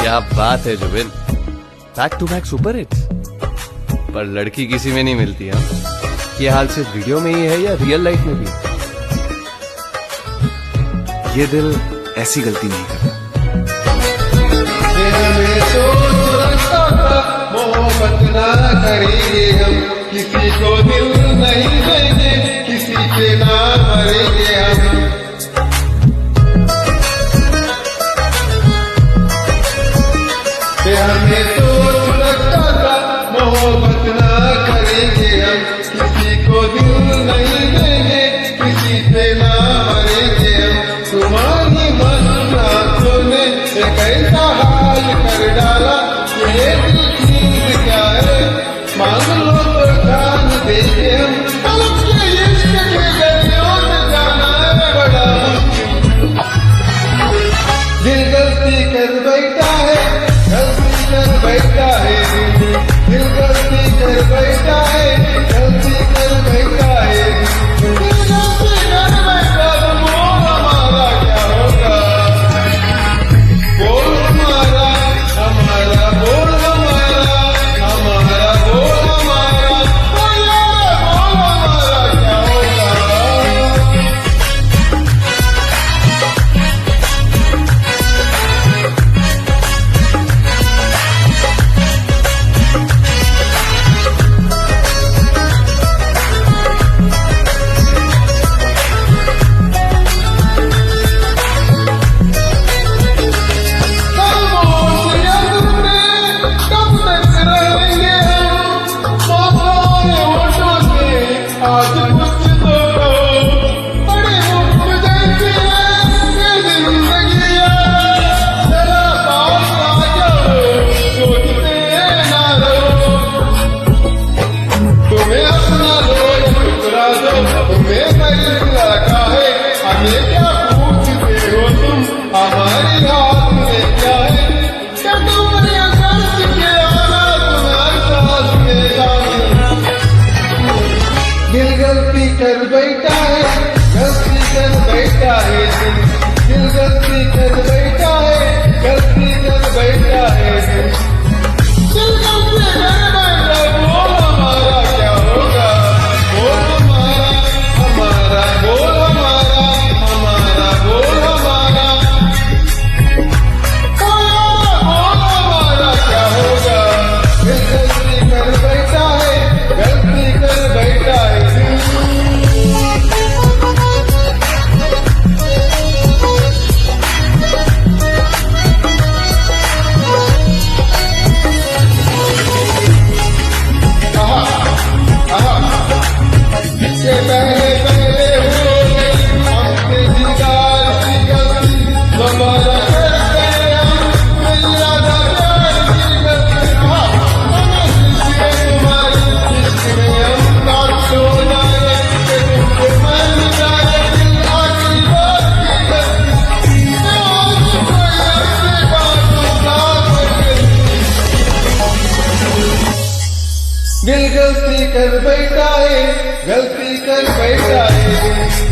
क्या बात है Zubin, back to back super hits. पर लड़की किसी में नहीं मिलती है। ये हाल सिर्फ वीडियो में ही है या रियल लाइफ में भी? ये दिल ऐसी गलती नहीं करता। मोहब्बत ना करेंगे हम, किसी को दिल नहीं देंगे, किसी के ना मरेंगे हम। हमें सोच रखता था मोहब्बत ना करेंगे हम, किसी को दिल नहीं देंगे, किसी से ना मरेंगे हम। तुम्हारी मस्त आंखों ने एक ऐसा हाल कर डाला, ये दिल चीज क्या है, मांग लो तो जान देंगे हम। तलब के इश्क के गलियों में जाना है बड़ा मुश्किल, दिल गलती कर बैठा है, गलती कर बैठा है, दिल गलती कर बैठा है, गलती कर बैठा है, दिल गलती कर बैठा। तो बोल हमारा क्या होगा, बोल हमारा, हमारा बोल हमारा, हमारा बोल हमारा, बोल हमारा क्या होगा। आज कुछ तो बड़े मुफ्त जैसी है ये जिंदगियाँ, जरा पास आ जाओ, सोचते ना रहो, तुम्हें अपना लो या ठुकरा दो, तुम्हें फैसला का है, हमें क्या पूछते हो तुम, हमारी हाथ में क्या है, क्या तुम्हारे दर्द के आना तुम्हारे साथ में जाने। दिल गलती कर बैठा है, गलती कर बैठा है, दिल गलती कर बैठा है, गलती कर बैठा है, दिल गलती कर बैठा। बोल हमारा क्या होगा, बोल हमारा, हमारा बोल हमारा, हमारा बोल हमारा, बोल हमारा क्या होगा। दिल गलती कर बैठा है, गलती कर बैठा है, इससे पहले पहले हो गई हमसे दीदार की गलती, दोबारा करते हम मिला था प्यार की गलती। इसलिए तुम्हारी इसमें हम काट हो जाए, कि तुमको मान जाए दिल आखिरी बात की गलती, आज कोई ऐसी बात साथ गलती। दिल गलती कर बैठा है, गलती कर बैठा है,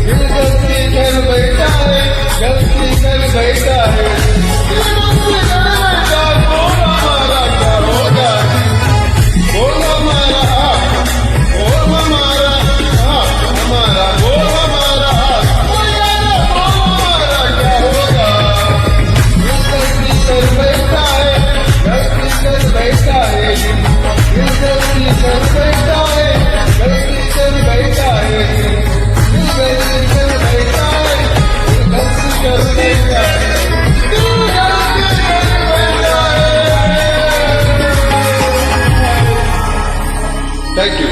दिल गलती कर बैठा है, गलती कर बैठा है, दिल गलती कर बैठा। बोल हमारा क्या होगा, बोल हमारा, बोल हमारा, हमारा बोल हमारा, बोल हमारा क्या होगा। दिल गलती कर बैठा है, गलती कर बैठा है, दिल गलती कर बैठा है, गलती कर बैठा है, दिल गलती कर बैठा है, दिल गलती कर बैठा है, दिल गलती कर बैठा है। Thank you.